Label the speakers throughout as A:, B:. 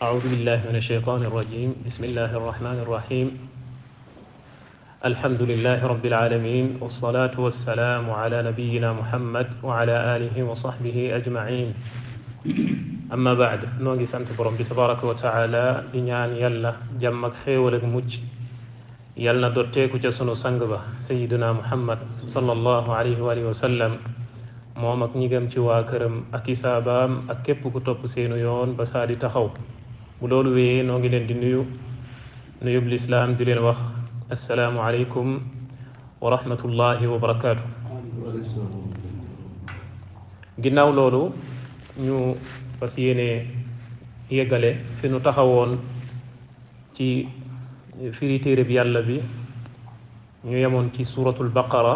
A: أعوذ بالله من الشيطان الرجيم بسم الله الرحمن الرحيم الحمد لله رب العالمين والصلاة والسلام على نبينا محمد وعلى آله وصحبه أجمعين أما بعد نوغي سانت بروم بي تبارك وتعالى دي ñaan yàlla jàmm ak xéewal ak mucc yàlla na dotteeku ca sunu sang ba sayyidina Muhammad sallallahu alayhi wa sallam moom ak ñi gëm ci waa këram ak isaabaam ak képp ku topp seenu yoon ba saa di taxaw bu loolu wéyee noo ngi leen di nuyub lislaam di leen wax assalaamu aleykum wa rahmatullahi wa barakaatu. ginnaaw loolu ñu fas yéene yeggale fi nu taxawoon ci firi téere bi yàlla bi ñu yemoon ci suratul baqara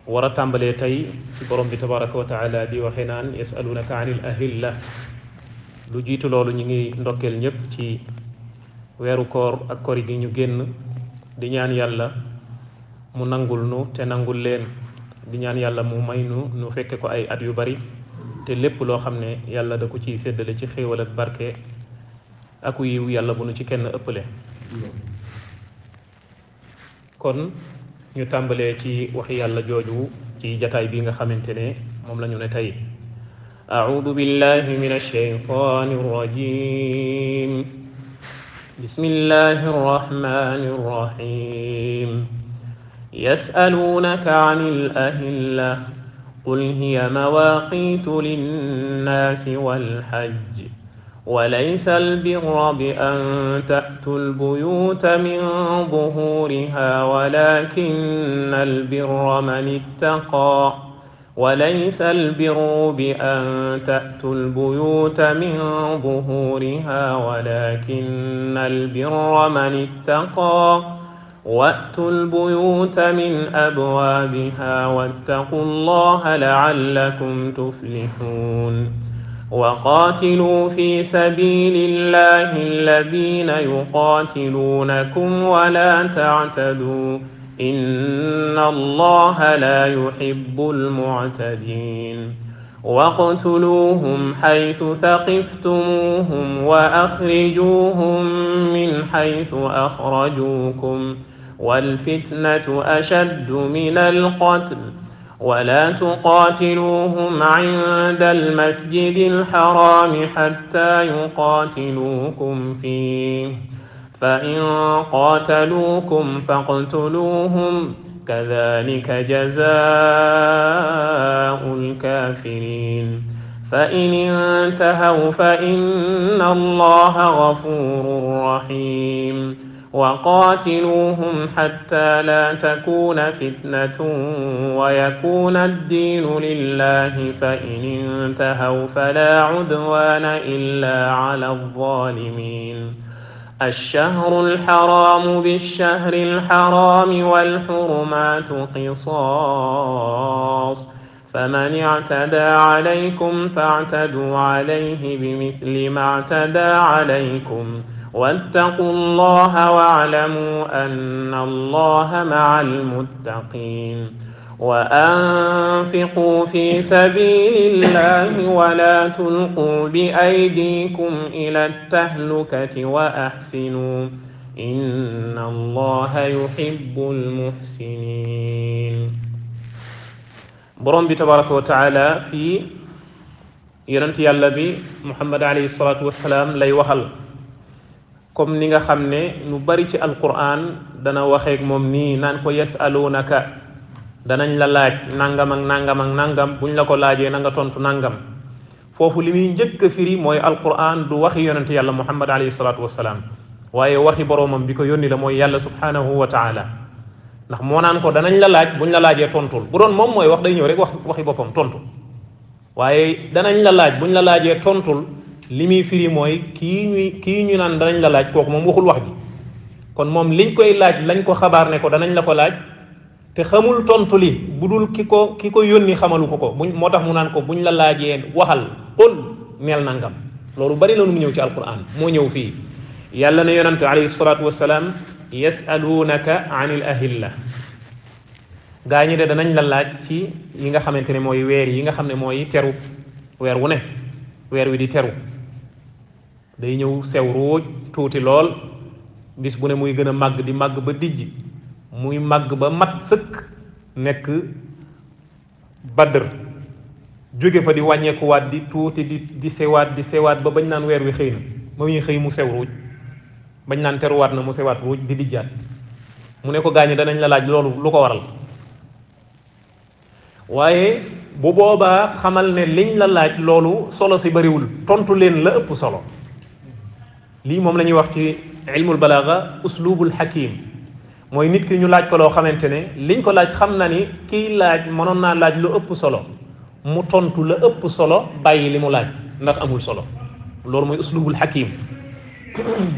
A: war a tàmbalee tey ci borom bi tabaraka wa taala di waxe naan yasalunaka anil ahilla lu jiitu loolu ñu ngi ndokkeel ñëpp ci weeru koor ak kori gi ñu génn di ñaan yàlla mu nangul nu te nangul leen di ñaan yàlla mu may nu fekke ko ay at yu bari te lépp loo xam ne yàlla da ko ciy séddale ci xéewal ak barke aku yiw yàlla bu nu ci kenn ëppale kon ñu tàmbalee ci waxi yàlla jooju ci jataay bi nga xamante ne moom la ñu ne tey أعوذ بالله من الشيطان الرجيم بسم الله الرحمن الرحيم يسألونك عن الأهلة قل هي مواقيت للناس والحج وليس البر بأن تأتوا البيوت من ظهورها ولكن البر من اتقى وليس البر بأن تأتوا البيوت من ظهورها ولكن البر من اتقى وأتوا البيوت من أبوابها واتقوا الله لعلكم تفلحون وقاتلوا في سبيل الله الذين يقاتلونكم ولا تعتدوا إن الله لا يحب المعتدين واقتلوهم حيث ثقفتموهم وأخرجوهم من حيث أخرجوكم والفتنة أشد من القتل ولا تقاتلوهم عند المسجد الحرام حتى يقاتلوكم فيه فإن قاتلوكم فاقتلوهم كذلك جزاء الكافرين فإن انتهوا فإن الله غفور رحيم وقاتلوهم حتى لا تكون فتنة ويكون الدين لله فإن انتهوا فلا عدوان إلا على الظالمين الشهر الحرام بالشهر الحرام والحرمات قصاص فمن اعتدى عليكم فاعتدوا عليه بمثل ما اعتدى عليكم واتقوا الله واعلموا أن الله مع المتقين وأنفقوا في سبيل الله ولا تلقوا بأيديكم إلى التهلكة وأحسنوا إن الله يحب المحسنين برم تبارك وتعالى في يرنتي الله بي محمد عليه الصلاة والسلام لي وحل comme ni nga xam ne nu bari ci alquran dana waxeek moom nii naan ko yasalunaka danañ la laaj nangam ak nangam ak nangam buñ la ko laajee na nga tontu nangam foofu li muy njëkk a firi mooy alquran du waxi yonente yàlla muhammad alayhi salatu wasalaam waaye waxi boroomam bi ko yónni la mooy yàlla subhanahu wa taala ndax moo naan ko danañ la laaj buñ la laajee tontul bu doon moom mooy wax day ñëw rek waxi boppam tontu waaye danañ la laaj buñ la laajee tontul li muy firi mooy kii ñu naan danañ la laaj kooku moom waxul wax ji kon moom liñ koy laaj lañ ko xabaar ne ko danañ la ko laaj te xamul tontu li budul ki ko yónni xamalu ko moo tax mu naan ko buñ la laajee waxal qul neel nangam loolu bari na lu mu ñëw ci alquran moo ñëw fii yàlla ne yonante alayhi salatu wasalaam yasalunaka anil ahilla gaa ñi de danañ la laaj ci yi nga xamante ne mooy weer yi nga xam ne mooy teru weer wu ne weer wi di teru day ñëw sew ruuj tuuti lool bis bu ne muy gën a màgg di màgg ba dijj muy màgg ba mat sëkk nekk Badr jóge fa di wàññeekuwaat di tuuti di sewaat ba bañ naan weer wi xëy na ba muy xëy mu sew ruuj bañ naan teruwaat na mu sewaat ruuj di dijjaat mu ne ko gaañi danañ la laaj loolu lu ko waral waaye bu boobaa xamal ne liñ la laaj loolu solo si bariwul tontu leen la ëpp solo lii moom la ñuy wax ci ilmul balaaga uslubul hakim mooy nit ki ñu laaj ko loo xamante ne liñ ko laaj xam na ni kiy laaj mënoon naa laaj lu ëpp solo mu tontu la ëpp solo bàyyi li mu laaj ndax amul solo loolu mooy uslubul hakim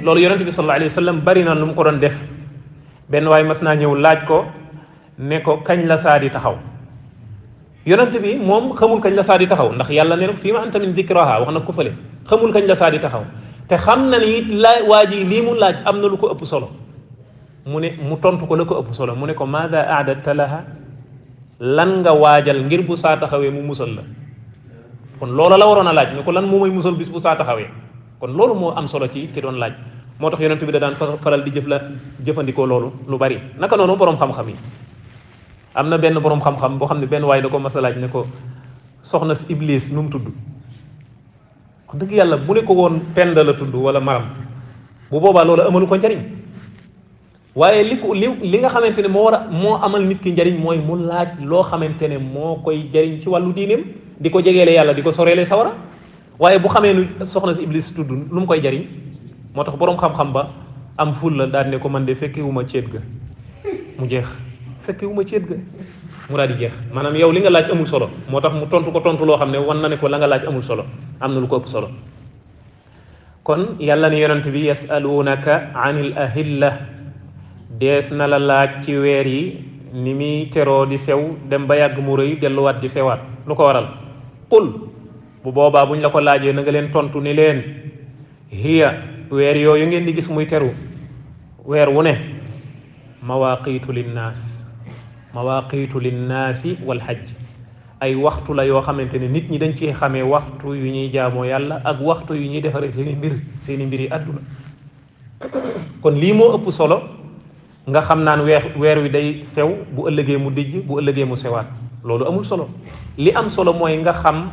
A: loolu yonente bi sallallahu alayhi wa sallam bari na lu mu ko doon def benn waaye mas naa ñëw laaj ko ne ko kañ la saa di taxaw yonente bi moom xamul kañ la saa di taxaw ndax yàlla ne fii ma anta min dikraha wax na ko fële xamul kañ la saa di taxaw te xam na ni it waa ji lii mu laaj am na lu ko ëpp solo mu tontu ko la ko ëpp solo mu ne ko maada aadatta laha lan nga waajal ngir bu saa taxawee mu musal la kon loola la waroon a laaj ne ko lan moo may musal bis bu saa taxawee kon loolu moo am solo ci ki doon laaj moo tax yonent bi da daan faral di jëfandikoo loolu lu bari naka noonu boroom xam-xam yi am na benn boroom xam-xam boo xam ne benn waay da ko mas a laaj ne ko soxna si Iblis nu mu tudd wax dëgg yàlla bu ne ko woon Penda la tudd wala Maram bu boobaa loolu amalu ko njariñ waaye li nga xamante ne moo amal nit ki njariñ mooy mu laaj loo xamante ne moo koy jariñ ci wàllu diineem di ko jegeele yàlla di ko soreele sawara waaye bu xamee nu soxna si Iblis tudd lu mu koy jariñ moo tax boroom xam-xam ba am ful la daal ne ko man de fekkewuma céet ga mu jeex fekkewuma céet ga mu daal di jeex maanaam yow li nga laaj amul solo moo tax mu tontu ko tontu loo xam ne wan na ne ko la nga laaj amul solo am na lu ko ëpp solo kon yàlla ni yonent bi yasalunaka anil ahilla dees na la laaj ci weer yi ni muy teroo di sew dem ba yàgg mu rëy delluwaat di sewaat lu ko waral qul bu boobaa buñ la ko laajee na nga leen tontu ni leen hiya weer yooyu ngeen di gis muy teru weer wu ne mawaqitu linnaasi wal hajj ay waxtu la yoo xamante ne nit ñi dañ ci xamee waxtu yu ñuy jaamoo yàlla ak waxtu yu ñuy defaree seeni mbir yi àdduna kon lii moo ëpp solo nga xam naan weer wi day sew bu ëllëgee mu dijj bu ëllëgee mu sewaat loolu amul solo li am solo mooy nga xam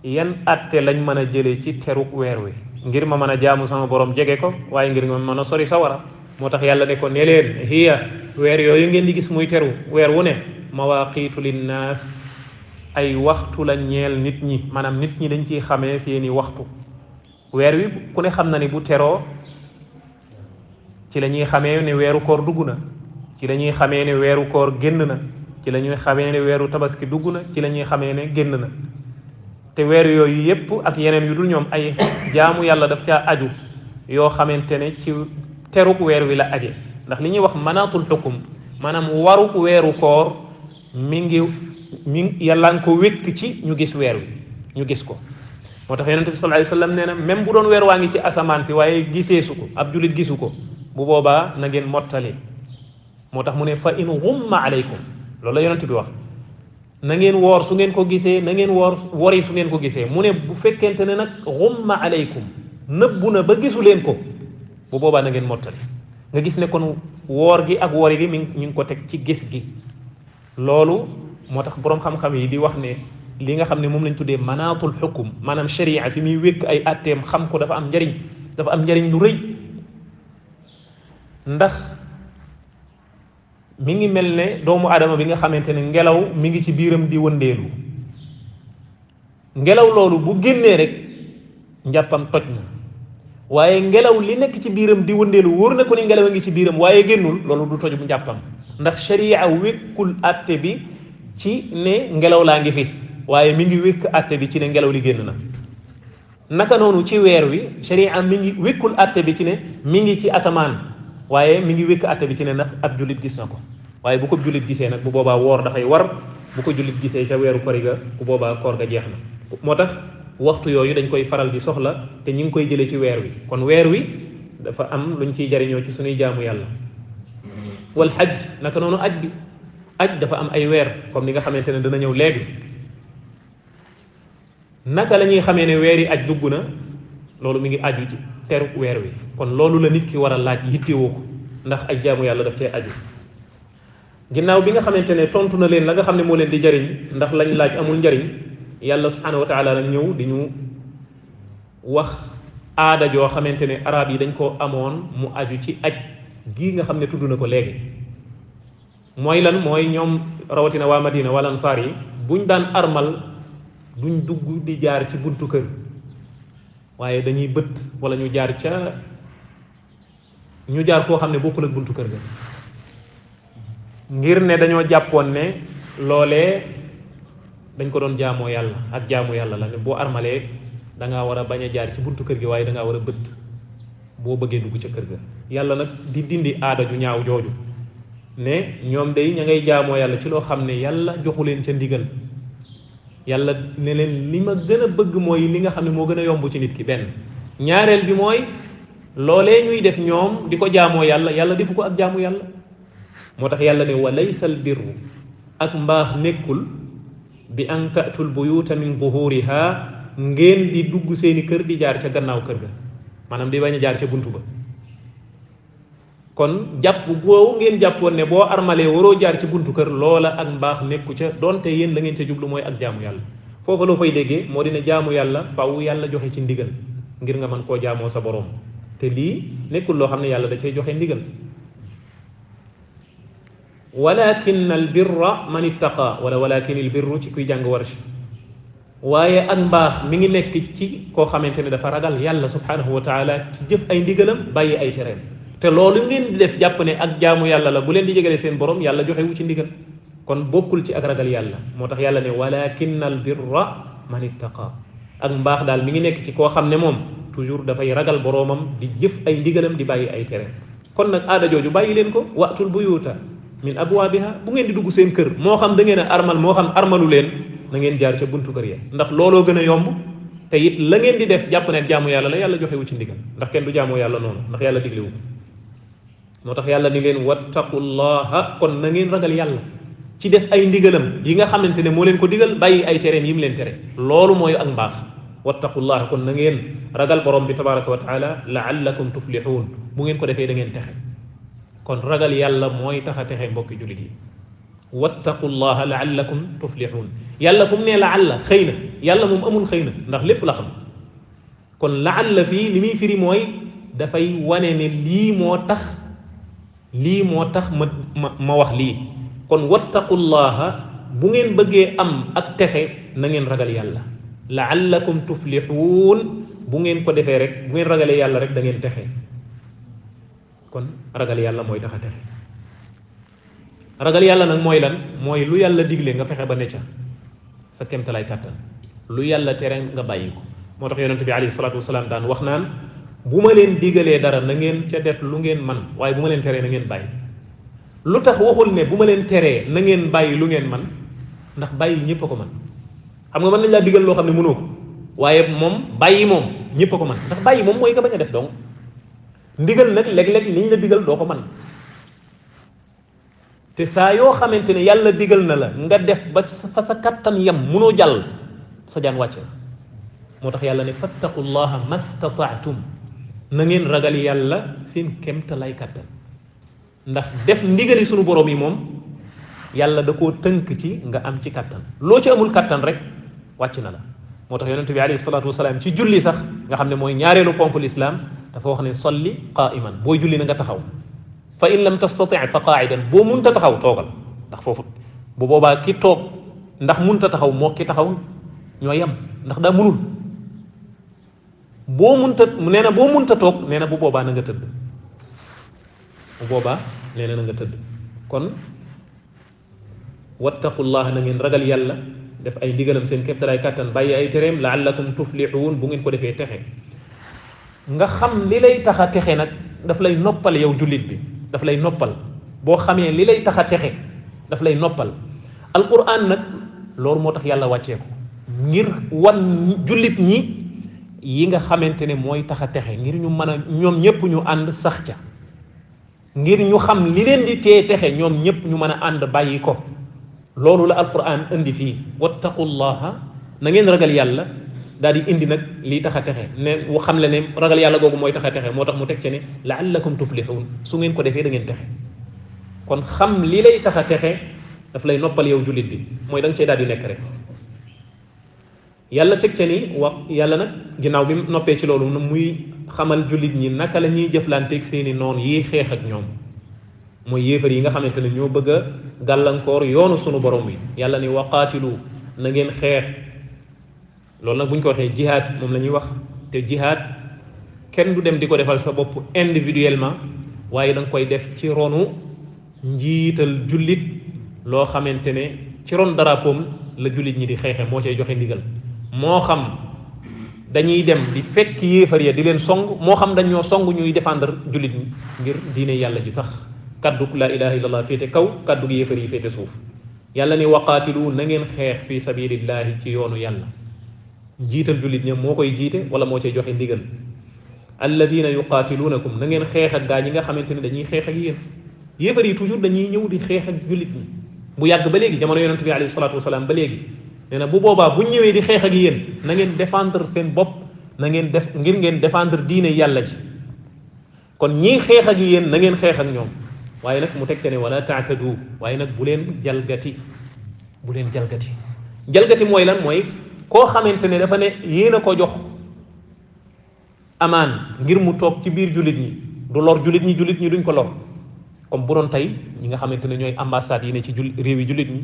A: yan atte lañ mën a jëlee ci teruk weer wi ngir ma mën a jaamu sama borom jege ko waaye ngir ma mën a sori sawara moo tax yàlla ne ko ne leen hiya weer yooyu ngeen di gis muy teru weer wu ne mawaqitu linnaas ay waxtu la ñeel nit ñi maanaam nit ñi dañ ciy xamee seeni waxtu weer wi ku ne xam na ni bu teroo ci la ñuy xamee ne weeru koor dugg na ci la ñuy xamee ne weeru koor génn na ci la ñuy xamee ne weeru tabaski dugg na ci la ñuy xamee ne génn na te weer yooyu yépp ak yeneen yu dul ñoom ay jaamu yàlla daf caa aju yoo xamante ne ci teruk weer wi la aje ndax li ñuy wax manaatul xukum maanaam waruk weeru koor mi ngi yàlla nga ko wékk ci ñu gis weer wi ñu gis ko moo tax yonent bi sallallahu alayhi wasallam nee na même bu doon weer waa ngi ci asamaan si waaye giseesu ko ab jullit gisu ko bu boobaa na ngeen mottali moo tax mu ne fa in ghumma alaykum loolu la yonent bi wax na ngeen woor su ngeen ko gisee na ngeen wori su ngeen ko gisee mu ne bu fekkente ne nag ghumma alaykum nëbbu na ba gisu leen ko bu boobaa na ngeen mottali nga gis ne kon woor gi ak wori gi ñu ngi ko teg ci gis gi loolu moo tax boroom xam-xam yi di wax ne li nga xam ne moom lañ tuddee manaatul xukum maanaam sharia fi muy wékk ay atteem xam ko dafa am njariñ lu rëy ndax mi ngi mel ne doomu aadama bi nga xamante ne ngelaw mi ngi ci biiram di wëndeelu ngelaw loolu bu génnee rek njàppam toj na waaye ngelaw li nekk ci biiram di wëndeelu wóor na ko ni ngelaw a ngi ci biiram waaye génnul loolu du toj bu njàppam ndax sharia wékkul atte bi ci ne ngelaw laa ngi fi waaye mi ngi wékk atte bi ci ne ngelaw li génn na naka noonu ci weer wi sharia mi ngi wékkul atte bi ci ne mi ngi ci asamaan waaye mi ngi wékk atte bi ci ne ndax ab jullit gis na ko waaye bu ko jullit gisee nag bu boobaa woor dafay war bu ko jullit gisee ca weeru kori ga bu boobaa koor ga jeex na moo tax waxtu yooyu dañ koy faral di soxla te ñu ngi koy jëlee ci weer wi kon weer wi dafa am luñ ciy jariñoo ci suñuy jaamu yàlla wal hajj naka noonu aj dafa am ay weer comme ni nga xamante ne dana ñëw léegi naka la ñuy xamee ne weeri aj dugg na loolu mi ngi aju ci teru weer wi kon loolu la nit ki war a laaj yittewoo ko ndax ay jaamu yàlla daf cee aju ginnaaw bi nga xamante ne tontu na leen la nga xam ne moo leen di jariñ ndax lañ laaj amul njariñ yàlla subhanahu wa taala nag ñëw di ñu wax aada joo xamante ne arab yi dañ koo amoon mu aju ci aj gii nga xam ne tudd na ko léegi mooy lan mooy ñoom rawatina waa Madina wala ansaar yi buñ daan armal duñ dugg di jaar ci buntu kër waaye dañuy bët wala ñu jaar foo xam ne bokkul ak buntu kër ga ngir ne dañoo jàppoon ne loolee dañ ko doon jaamoo yàlla ak jaamu yàlla la ne boo armalee da ngaa war a bañ a jaar ci buntu kër gi waaye da ngaa war a bët boo bëggee dugg ca kër ga yàlla nag di dindi aada ju ñaaw jooju ne ñoom day ña ngay jaamoo yàlla ci loo xam ne yàlla joxu leen ca ndigal yàlla ne leen li ma gën a bëgg mooy li nga xam ne moo gën a yomb ci nit ki benn ñaareel bi mooy loolee ñuy def ñoom di ko jaamoo yàlla yàlla defu ko ak jaamu yàlla moo tax yàlla ne wa laysa al birru ak mbaax nekkul bi an tatul buyuta min zuhuriha ngeen di dugg seeni kër di jaar ca gannaaw kër ga maanaam di bañ a jaar ca buntu ba kon jàpp boobu ngeen jàppoon ne boo armalee waroo jaar ci buntu kër loola ak mbaax nekku ca donte yéen la ngeen ca jublu mooy ak jaamu yàlla foofa loo fay déggee moo dina jaamu yàlla faaw yàlla joxe ci ndigal ngir nga mën koo jaamoo sa borom te lii nekkul loo xam ne yàlla da cay joxe ndigal walakin al birra man ittaqa wala walakin al birru ci kuy jàng warsh waaye ak mbaax mi ngi nekk ci koo xamante ne dafa ragal yàlla subhanahu wa taala ci jëf ay ndigalam bàyyi ay tereem te loolu ngeen di def jàpp ne ak jaamu yàlla la bu leen di jegale seen borom yàlla joxe wu ci ndigal kon bokkul ci ak ragal yàlla moo tax yàlla ne walakin al birra man ittaqa ak mbaax daal mi ngi nekk ci koo xam ne moom toujours dafay ragal boroomam di jëf ay ndigalam di bàyyi ay tereem kon nag aada jooju bàyyi leen ko watul buyuta min abwaabiha bu ngeen di dugg seen kër moo xam da ngeen a armal moo xam armalu leen na ngeen jaar ca buntu kër ya ndax looloo gën a yomb te it la ngeen di def jàpp ne jaamu yàlla la yàlla joxewu ci ndigal ndax kenn du jaamoo yàlla noonu ndax yàlla diglewu moo tax yàlla ni leen wattaqullaha kon na ngeen ragal yàlla ci def ay ndigalam yi nga xamante ne moo leen ko digal bàyyi ay tereem yi mu leen tere loolu mooy ak mbaax wattaqullaha kon na ngeen ragal borom bi tabaraka wa taala laallakum tuflixuun bu ngeen ko defee da ngeen texe kon ragal yàlla mooy tax a texe mbokki jullit yi wattaqullaha laallakum tuflixuun yàlla fu mu nee laalla xëy na yàlla moom amul xëy na ndax lépp la xam kon laalla fii li muy firi mooy dafay wane ne lii moo tax ma wax lii kon wattaqullaha bu ngeen bëggee am ak texe na ngeen ragal yàlla laallakum tuflixuun bu ngeen ko defee rek bu ngeen ragalee yàlla rek da ngeen texe kon ragal yàlla mooy tax a texe ragal yàlla nag mooy lan mooy lu yàlla digle nga fexe ba ne ca sa kemtalaay kàttan lu yàlla tere nga bàyyi ko moo tax yonente bi alayhi salaatu wasalaam daan wax naan bu ma leen digalee dara na ngeen ca def lu ngeen man waaye bu ma leen teree na ngeen bàyyi lu tax waxul ne bu ma leen teree na ngeen bàyyi lu ngeen man ndax bàyyi ñëpp a ko man xam nga mën nañ laa digal loo xam ne mënoo ko waaye moom bàyyi moom ñëpp a ko man ndax bàyyi moom mooy nga bañ a def donc ndigal nag léeg-léeg liñ la digal doo ko man te saa yoo xamante ne yàlla digal na la nga def ba fa sa kattan yem munoo jàll sa jaan wàcce moo tax yàlla ne fattaqullaha mastataatum na ngeen ragal yàlla seen kemta lay kattan ndax def ndigali sunu borom yi moom yàlla da koo tënk ci nga am ci kattan loo ci amul kattan rek wàcc na la moo tax yonente bi alayhi salaatu wasalaam ci julli sax nga xam ne mooy ñaareelu ponk lislaam dafa wax ne solli qaiman booy julli na nga taxaw fa in lam tastati fa qaidan boo munta taxaw toogal ndax foofu bu boobaa ki toog ndax munta taxaw moo ki taxaw ñoo yem ndax daa munul boo munta toog nee na bu boobaa na nga tëdd bu boobaa nee na nga tëdd kon wattaqullaha na ngeen ragal yàlla def ay ndigalam seen képptalaay kàttan bàyyi ay tereem laallakum tuflixuun bu ngeen ko defee texe nga xam li lay tax a texe nag daf lay noppal yow jullit bi daf lay noppal boo xamee li lay tax a texe daf lay noppal alquran nag loolu moo tax yàlla wàccee ko ngir wan jullit ñi yi nga xamante ne mooy tax a texe ngir ñu mën a ñoom ñëpp ñu ànd sax ca ngir ñu xam li leen di tee texe ñoom ñëpp ñu mën a ànd bàyyi ko loolu la alquran indi fii wattaqullaha na ngeen ragal yàlla daal di indi nag lii tax a texe ne xam le ne ragal yàlla googu mooy tax a texe moo tax mu teg ci ne la'allakum tuflihun su ngeen ko defee da ngeen texe kon xam li lay tax a texe daf lay noppal yow jullit bi mooy da nga cee daal di nekk rek yàlla teg ca ni yàlla nag ginnaaw bi noppee ci loolu muy xamal jullit ñi naka la ñuy jëflanteeg seeni noon yi xeex ak ñoom mooy yéefar yi nga xamante ne ñoo bëgg a gàllankoor yoonu sunu borom bi yàlla ni waqaatilu na ngeen xeex loolu nag bu ñu ko waxee jihaad moom la ñuy wax te jihaad kenn du dem di ko defal sa bopp individuellement waaye da nga koy def ci ronu njiital jullit loo xamante ne ci ron darapoom la jullit ñi di xeexe moo cay joxe ndigal moo xam dañuy dem di fekk yéefar ya di leen song moo xam dañ ñoo song ñuy défendre jullit ñi ngir diine yàlla ji sax kaddu la ilaha illallah féete kaw kaddu gi yéefar yi féete suuf yàlla ni waqaatilu na ngeen xeex fi sabilillahi ci yoonu yàlla jiital jullit ña moo koy jiite wala moo cay joxe ndigal alladina yuqaatiluunakum na ngeen xeex ak gaa ñi nga xamante ne dañuy xeex ak yéen yéefar yi toujours dañuy ñëw di xeex ak jullit ñi bu yàgg ba léegi jamono yonente bi alayhi salaatu wasalaam ba léegi nee na bu boobaa bu ñëwee di xeex ak yéen na ngeen défendre seen bopp na ngeen def ngir ngeen défendre diine yàlla ji kon ñii xeex ak yéen na ngeen xeex ak ñoom waaye nag mu teg ca ne wala taatadu waaye nag bu leen jalgati jalgati mooy lan mooy koo xamante ne dafa ne yéen a ko jox amaan ngir mu toog ci biir jullit ñi du lor jullit ñi duñ ko lor comme bu doon tey ñi nga xamante ne ñooy ambassades yi ne ci réew yi jullit ñi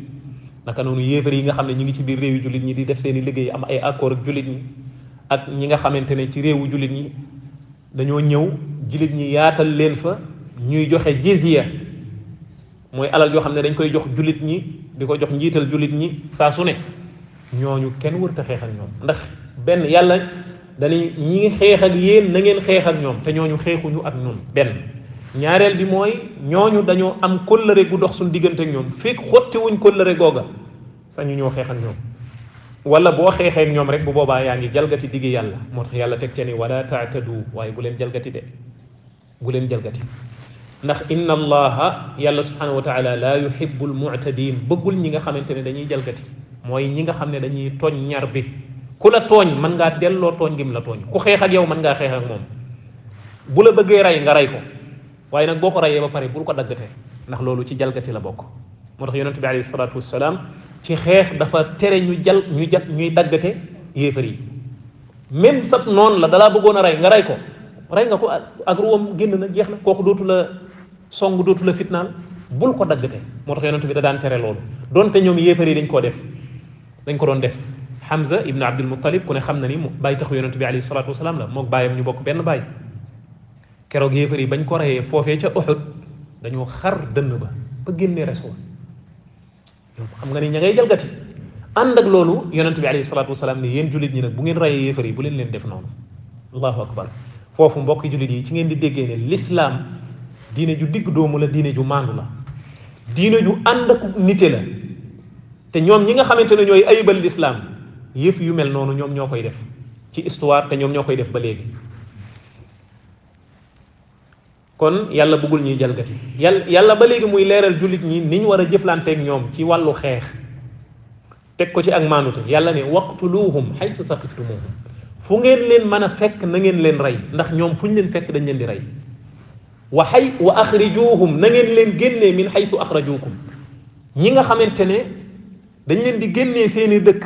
A: naka noonu yéefar yi nga xam ne ñi ngi ci biir réew yi jullit ñi di def seeni liggéey am ay accord ak jullit ñi ak ñi nga xamante ne ci réewu jullit ñi dañoo ñëw jullit ñi yaatal leen fa ñuy joxe jizya mooy alal yoo xam ne dañ koy jox jullit ñi di ko jox njiital jullit ñi saa su ne ñooñu kenn wërta xeex ak ñoom ndax benn yàlla dañuy ñi ngi xeex ak yéen na ngeen xeex ak ñoom te ñooñu xeexuñu ak ñun benn ñaareel bi mooy ñooñu dañoo am kóllëre gu dox suñu diggante ak ñoom fekk xotti wuñ kóllëre googa sañu ñoo xeex ak ñoom wala boo xeexee ak ñoom rek bu boobaa yaa ngi jalgati diggi yàlla moo tax yàlla teg ca ni wala taatadu waaye bu leen jalgati de bu leen jalgati ndax inna allaha yàlla subhanahu wa taala la yuhibbul mu'tadin bëggul ñi nga xamante ne dañuy jalgati mooy ñi nga xam ne dañuy tooñ ñar bi ku la tooñ mën ngaa delloo tooñ gim la tooñ ku xeex ak yow mën ngaa xeex ak moom bu la bëggee rey nga rey ko waaye nag boo ko reyee ba pare bul ko daggate ndax loolu ci jalgati la bokk moo tax yonente bi alayhi salaatu wassalaam ci xeex dafa tere ñuy daggate yéefar yi même sab noonu la dalaa bëggoon a rey nga rey ko rey nga ko ak ruwam génn na jeex na kooku dootu la song dootu la fitnaal bul ko daggate moo tax yonente bi da daan tere loolu donte ñoom yéefar yi dañ ko doon def Hamza ibn Abdul Muttalib ku ne xam na ni bàyyi taxu yonente bi alayhi salaatu wassalaam la mook bàyyam ñu bokk benn bàyyi keroog yéefar yi bañ ko reyee foofee ca Uhud dañoo xar dënn ba génnee res wa xam nga ni ña ngay jalgati ànd ak loolu yonente bi alayhi salaatu wasalaam ne yéen jullit ñi nag bu ngeen reyee yéefar yi bu leen def noonu allahu akbar foofu mbokki jullit yi ci ngeen di déggee ne l'islam diine ju digg doomu la diine ju maandu la diine ju ànd ak nite la te ñoom ñi nga xamante ne ñooy ayibal l'islam yëf yu mel noonu ñoom ñoo koy def ci histoire te ñoom ñoo koy def ba léegi kon yàlla bëggul ñuy jalgati yàlla ba léegi muy leeral jullit ñi ni ñu war a jëflanteeg ñoom ci wàllu xeex teg ko ci ak maandute yàlla ne waqtuluhum haythu saqiftumuhum fu ngeen leen mën a fekk na ngeen leen rey ndax ñoom fu ñu leen fekk dañ leen di rey wa axrijuhum na ngeen leen génnee min haythu axrajukum ñi nga xamante ne dañ leen di génnee seeni dëkk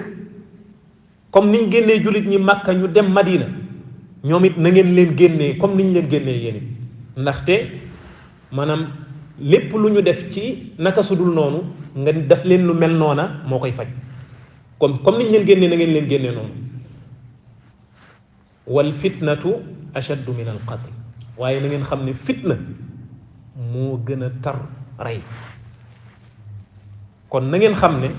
A: comme niñ génnee jullit ñi Makka ñu dem Madina ñoom it na ngeen leen génnee comme niñ leen génnee yéen it ndaxte maanaam lépp lu ñu def ci naka sudul noonu nga def leen lu mel noona moo koy faj comme niñ leen génnee na ngeen leen génnee noonu wal fitnatu ashaddu min al qatl waaye na ngeen xam ne fitna moo gën a tar rey kon na ngeen xam ne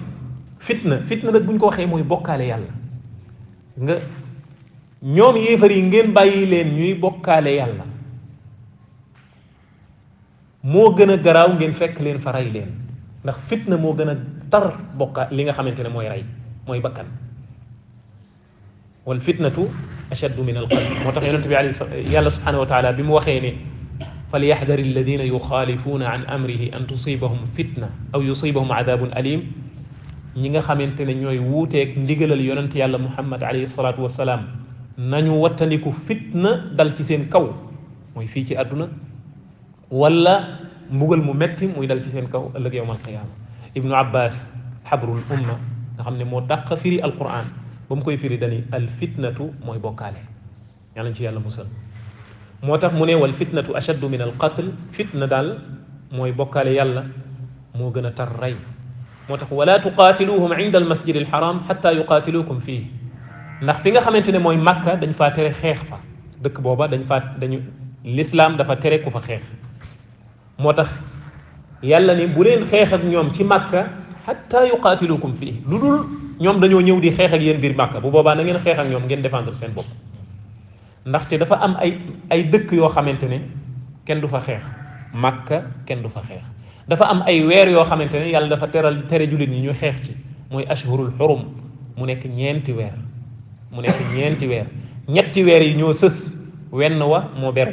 A: fitna nag bu ñu ko waxee mooy bokkaale yàlla nga ñoom yéefar yi ngeen bàyyi leen ñuy bokkaale yàlla moo gën a garaaw ngeen fekk leen fa rey leen ndax fitna moo gën a tar bokka li nga xamante ne mooy rey mooy bakkan wal fitnatu ashaddu min al qatl moo tax yonente bi yàlla subhanahu wa taala bi mu waxee ne falyahdar alladina yuxaalifuuna an amrihi an tusibahum fitna aw yusibahum adabun alim ñi nga xamantene ñoy wuté ak ndigalal yonent yàlla muhammad alayhi salatu wassalam nañu wattandiku fitna dal ci seen kaw moy fi ci aduna wala mbugal mu metti muy dal ci seen kaw ëllëg yowmal qiyamah ibnu abbas habrul umma nga xamne mo dàq firi alquran bam koy firi dani al fitnatu moy bokale yàlla ci yàlla musal motax mu ne wal fitnatu ashaddu min al qatl fitna dal moy bokale yàlla mo gëna tar ray motax wala tuqatiluhum inda al masjid al haram hatta yuqatilukum fihi ndax fi nga xamantene moy makka dañ fa tere xex fa dëkk boba dañu l'islam dafa tere ku fa xex motax yàlla ni bu len xex ak ñom ci makka hatta yuqatilukum fihi ludul ñom dañoo ñëw di xex ak yéen bir makka bu boba na ngeen xex ak ñom ngeen défendre seen bopp ndaxte dafa am ay dëkk yoo xamante ne kenn du fa xeex makka kenn du fa xeex dafa am ay weer yoo xamante ne yàlla dafa tere jullit ñi ñu xeex ci mooy ashhurul xurum mu nekk ñeenti weer ñetti weer yi ñoo sës wenn wa moo beru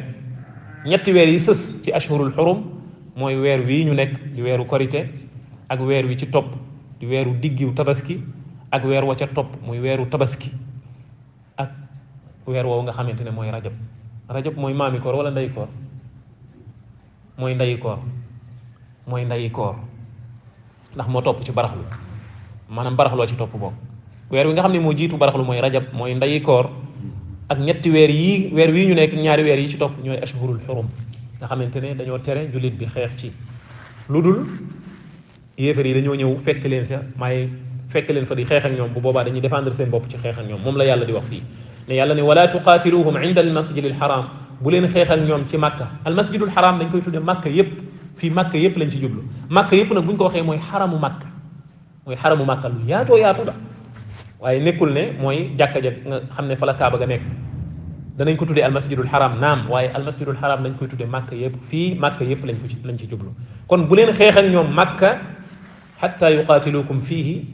A: ñetti weer yi sës ci ashhurul xurum mooy weer wii ñu nekk di weeru korite ak weer wi ci topp di weeru diggiw tabaski ak weer wa ca topp muy weeru tabaski ak weer woowu nga xamante ne mooy rajab mooy maami koor wala ndeyi koor mooy ndeyi koor ndax moo topp ci baraxlu maanaam baraxloo ci topp boobu weer wi nga xam ne moo jiitu baraxlu mooy rajab mooy ndeyi koor ak ñetti weer wii ñu nekk ñaari weer yi ci topp ñooy ashhurul xurum nga xamante ne dañoo tere jullit bi xeex ci lu dul yéefar yi dañoo ñëw fekk leen fa di xeex ak ñoom bu boobaa dañuy défendre seen bopp ci xeex ak ñoom moom la yàlla di wax fii ne yàlla ne wala tuqatiluhum inda al masjid al haram bu leen xeex ak ñoom ci makka al masjidul haram dañ koy tudde makka yépp fii makka yépp lañ ci jublu makka yépp nag bu ñu ko waxee mooy xaramu makka lu yaatoo yaatu la waaye nekkul ne mooy jàkka ja nga xam ne fa la kaaba ga nekk danañ ko tuddee al masjidul haram naam waaye al masjidul haram dañ koy tuddee makka yépp fii makka yépp lañ ci jublu kon bu leen xeex ak ñoom makka hatta yuqatilukum fihi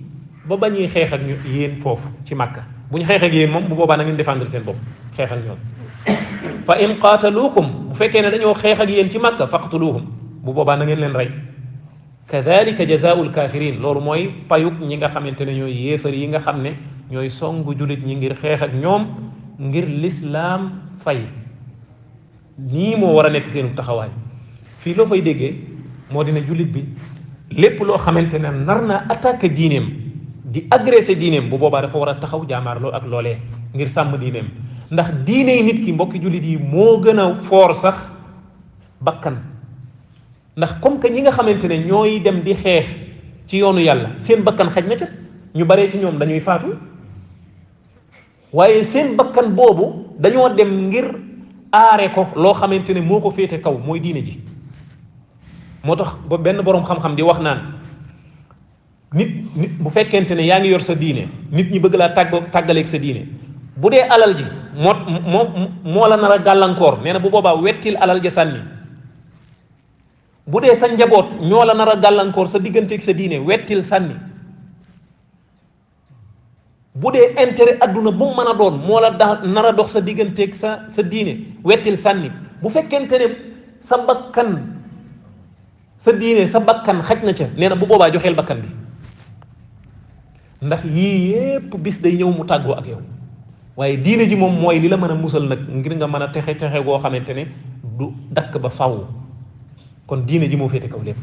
A: ba bañuy xeex ak ñu yéen foofu ci makka bu ñu xeex ak yéen moom bu boobaa na ngeen défendre seen bopp xeex ak ñoom fa in qaataluukum bu fekkee ne dañoo xeex ak yéen ci makka faqtuluhum bu boobaa na ngeen leen rey kadhalika jazaa'ul kafirin loolu mooy payuk ñi nga xamante ne ñooy yéefar yi nga xam ne ñooy songu julit ñi ngir xeex ak ñoom ngir l'islam fay nii moo war a nekk seenu taxawaay fii loo fay déggee moo dina julit bi lépp loo xamante ne nar naa attaqué diineem di agressé diineem bu boobaa dafa war a taxaw jaamaarloo ak loolee ngir sàmm diineem ndax diine nit ki mbokki jullit yi moo gën a foor sax bakkan ndax comme que ñi nga xamante ne ñooy dem di xeex ci yoonu yàlla seen bakkan xaj na ca ñu baree ci ñoom dañuy faatu waaye seen bakkan boobu dañoo dem ngir aare ko loo xamante ne moo ko féete kaw mooy diine ji moo tax ba benn boroom xam-xam di wax naan nit bu fekkente ne yaa ngi yor sa diine nit ñi bëgg laa tàggaleeg sa diine bu dee alal ji moo la nar a gàllankoor nee na bu boobaa wettil alal ja sànni bu dee sa njaboot ñoo la nar a gàllankoor sa digganteeg sa diine wettil sànni bu dee intérêt adduna bu mu mën a doon moo la nar a dox sa digganteeg sa diine wettil sànni bu fekkente ne sa bakkan sa diine sa bakkan xaj na ca nee na bu boobaa joxeel bakkan bi ndax yii yépp bis day ñëw mu tàggoo ak yow waaye diine ji moom mooy li la mën a musal nag ngir nga mën a texe goo xamante ne du dakk ba faw kon diine ji moo féete kaw lépp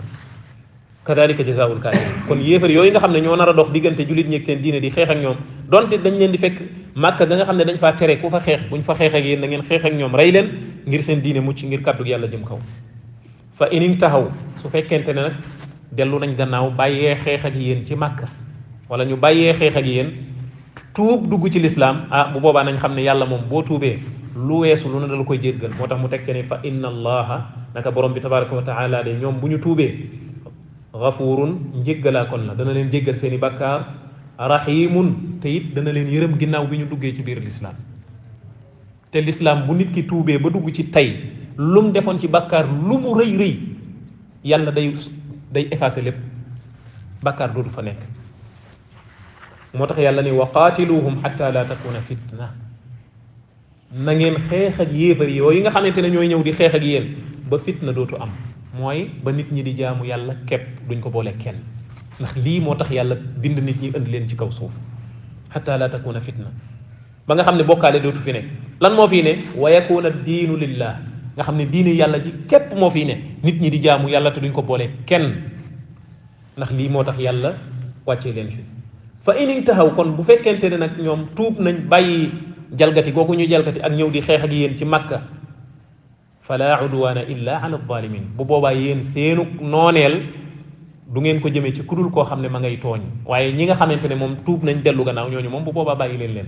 A: kadalika jazaa'ul kaafiriin kon yéefar yooyu nga xam ne ñoo nar a dox diggante jullit ñi ak seen diine di xeex ak ñoom donte dañ leen di fekk màkka ga nga xam ne dañ faa tere ku fa xeex buñ fa xeex ak yéen na ngeen xeex ak ñoom rey leen ngir seen diine mucc ngir kàddu yàlla jëm kaw fa in taxaw su fekkente ne nag dellu nañ gannaaw bàyyee xeex ak yéen ci màkka wala ñu bàyyee xeex ak yéen tuub dugg ci lislaam bu boobaa nañ xam ne yàlla moom boo tuubee lu weesu lu ne dala koy jéggal moo tax mu teg ci ne fa inna allaha naka borom bi tabaraka wa taala de ñoom bu ñu tuubee gafurun njéggalaa kon la dana leen jéggal seeni bàkkaar rahimun te it dana leen yërëm ginnaaw bi ñu duggee ci biir lislaam te lislaam bu nit ki tuubee ba dugg ci tey lu mu defoon ci bàkkaar lu mu rëy rëy yàlla day effacer lépp bàkkaar dootu fa nekk moo tax yàlla ni wa qaatiluhum xatta la takuna fitna na ngeen xeex ak yéefar yooyu nga xamante ne ñooy ñëw di xeex ak yéen ba fitna dootu am mooy ba nit ñi di jaamu yàlla képp duñ ko boole kenn ndax lii moo tax yàlla bind nit ñi indi leen ci kaw suuf xatta la takuna fitna ba nga xam ne bokkaale dootu fi nekk lan moo fii ne wa yakuna diinu lillah nga xam ne diine yàlla ji képp moo fii ne nit ñi di jaamu yàlla te duñ ko boole kenn ndax lii moo tax yàlla wàccee leen fi fa in intahaw kon bu fekkente ne nag ñoom tuub nañ bàyyi jalgati googu ñu jalgati ak ñëw di xeex ak yéen ci Makka fala udwana illa ala zalimin bu boobaa yéen seenu nooneel du ngeen ko jëmee ci kudul koo xam ne ma ngay tooñ waaye ñi nga xamante ne moom tuub nañ dellu gannaaw ñooñu moom bu boobaa bàyyi leen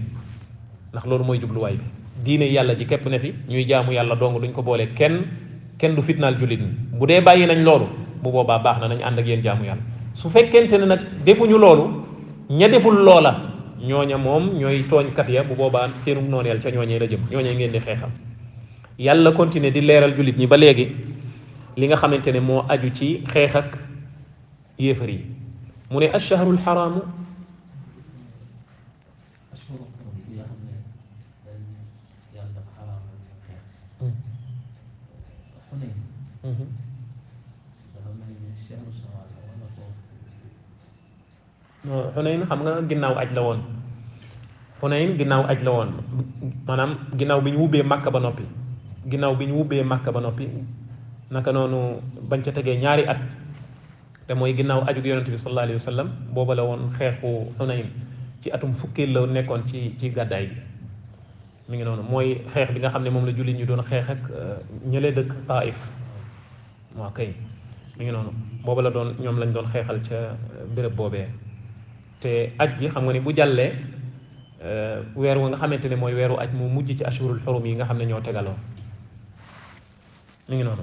A: ndax loolu mooy jubluwaay bi diine yàlla ji képp ne fi ñuy jaamu yàlla dong duñ ko boole kenn du fitnaal jullit ñi bu dee bàyyi nañ loolu bu boobaa baax na nañ ànd ak yéen jaamu yàlla su fekkente ne nag defuñu loolu ña deful loola ñooña moom ñooy tooñkat ya bu boobaa seenum nooneel ca ñooñee la jëm ñooñee ngeen di xeexal yàlla continuer di leeral jullit ñi ba léegi li nga xamante ne moo aju ci xeex ak yéefar yi mu ne ash-shahrul haraamu Xunayn xam nga ginnaaw aj la woon Xunayn ginnaaw aj la woon maanaam ginnaaw bi ñu wubbee Màkka ba noppi naka noonu bañ ca tegee ñaari at te mooy ginnaaw ajug yonente bi sallallahu alayhi wa sallam booba la woon xeexu Xunayn ci atum fukkeel la nekkoon ci gàddaay bi mi ngi noonu mooy xeex bi nga xam ne moom la jullit ñu doon xeex ak ñële dëkk Taif waaw kay mi ngi noonu booba la doon ñoom lañ doon xeexal ca béréb boobee te aj bi xam nga ni bu jàllee weer wa nga xamante ne mooy weeru aj mu mujj ci ashurul xurum yi nga xam ne ñoo tegaloo mi ngi noonu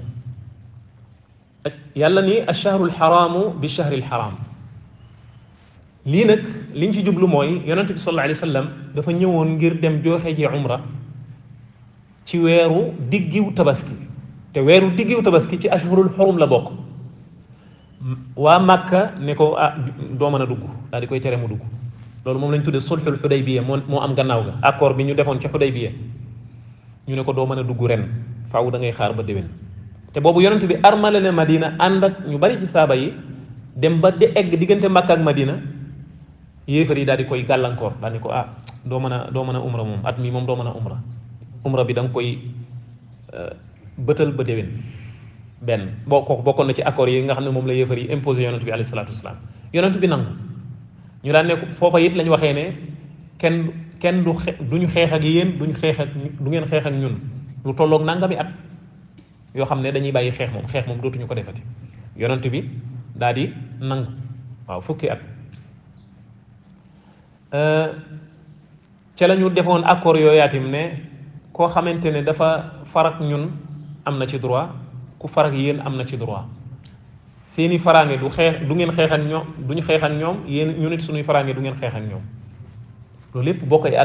A: yàlla ni ash-shahrul xaraamu bi shahril xaraam lii nag liñ ci jublu mooy yonente bi sallallahu alayhi wa sallam dafa ñëwoon ngir dem jooxe ji umra ci weeru diggiw tabaski te weeru diggiw tabaski ci ashurul xurum la bokk waa Màkka ne ko doo mën a dugg daal di koy tere mu dugg loolu moom lañ tuddee sulxul xudaybiya moo am gannaaw ga accord bi ñu defoon ci xudaybiya ñu ne ko doo mën a dugg ren faaw da ngay xaar ba déwén te boobu yonent bi armale ne Madina ànd ak ñu bari ci saaba yi dem ba di egg diggante Makka ak Madina yéefar yi daal di koy gàllankoor daal di ko doo mën a umra moom at mi moom doo mën a umra bi da nga koy bëtal ba déwén benn bokkoon na ci accord yi nga xam ne moom la yéefar yi imposé yonent bi alayhi salaatu wasalaam yonent bi nangu ñu daan ne foofa it lañ waxee ne kenn duñu xeex ak yéen du ngeen xeex ak ñun lu tolloog nangami at yoo xam ne dañuy bàyyi xeex moom dootuñu ko defati yonent bi daal di nangu waaw fukki at ca la ñu defoon accord yooyaatim ne koo xamante ne dafa farak ñun am na ci droit ku farak yéen am na ci droit seeni faraange du ngeen xeex ak ñoom duñu xeex ak ñoom yéen ñu nit suñuy faraange du ngeen xeex ak ñoom loolu lépp bokk ay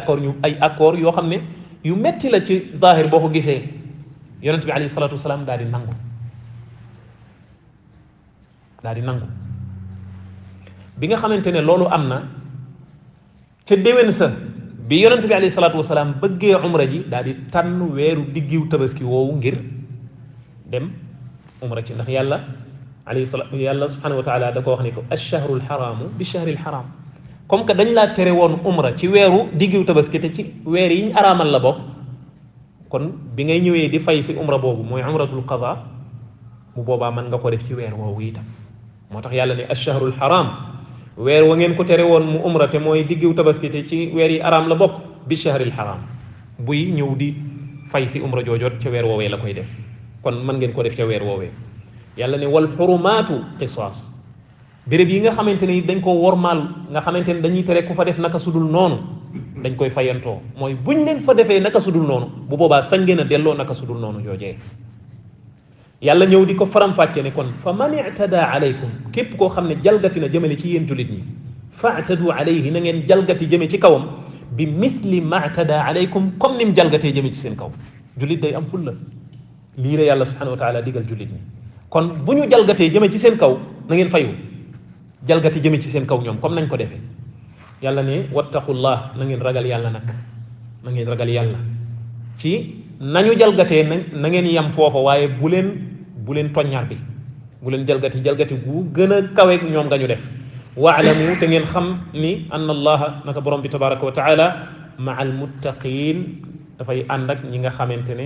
A: accord yoo xam ne yu metti la ci zahir boo ko gisee yonent bi alayhi salaatu wasalaam daal di nangu bi nga xamante ne loolu am na ca déwén sa bi yonent bi alayhi salaatu wasalaam bëggee umra ji daal di tànn weeru diggiw tabaski woowu ngir dem umra ci ndax yàlla subhanahu wa taala da ko wax ni ko ash-shahrul haraamu bi shahril haraam comme que dañ laa tere woon umra ci weeru diggiw tabaski te ci weer yi ñu araamal la bokk kon bi ngay ñëwee di fay si umra boobu mooy umratul qada bu boobaa mën nga ko def ci weer woowu itam moo tax yàlla ne ash-shahrul haraam weer wa ngeen ko tere woon mu umra te mooy diggiw tabaski te ci weer yi araam la bokk bi shahril haraam buy ñëw di fay si umra joojoot ca weer woowee la koy def kon mën ngeen ko def ca weer woowee yàlla ne wal xurumaatu qisaas béréb yi nga xamante ne dañ ko wormaal nga xamante ne dañuy tere ku fa def naka sudul noonu dañ koy fayantoo mooy buñ leen fa defee naka sudul noonu bu boobaa sañ ngeen a delloo naka sudul noonu joojee yàlla ñëw di ko faram-fàcce ne kon fa man i'tada alaykum képp koo xam ne jalgati na jëmale ci yéen jullit ñi fa'tadu alayhi na ngeen jalgati jëme ci kawam bi mithli ma i'tada alaykum comme ni mu jalgatee jëme ci seen kaw jullit day am fulla lii la yàlla subhanahu wa taala digal jullit ñi kon bu ñu jalgatee jëme ci seen kaw na ngeen fayu jalgati jëme ci seen kaw ñoom comme nañ ko defee yàlla ne wattaqullah na ngeen ragal yàlla nag na ngeen ragal yàlla ci nañu jalgatee na ngeen yam foofa waaye bu leen toññar bi bu leen jalgati gu gën a kaweeg ñoom nga ñu def waalamu te ngeen xam ni anna allaha naka borom bi tabaraka wa taala maa almuttaqin dafay ànd ak ñi nga xamante ne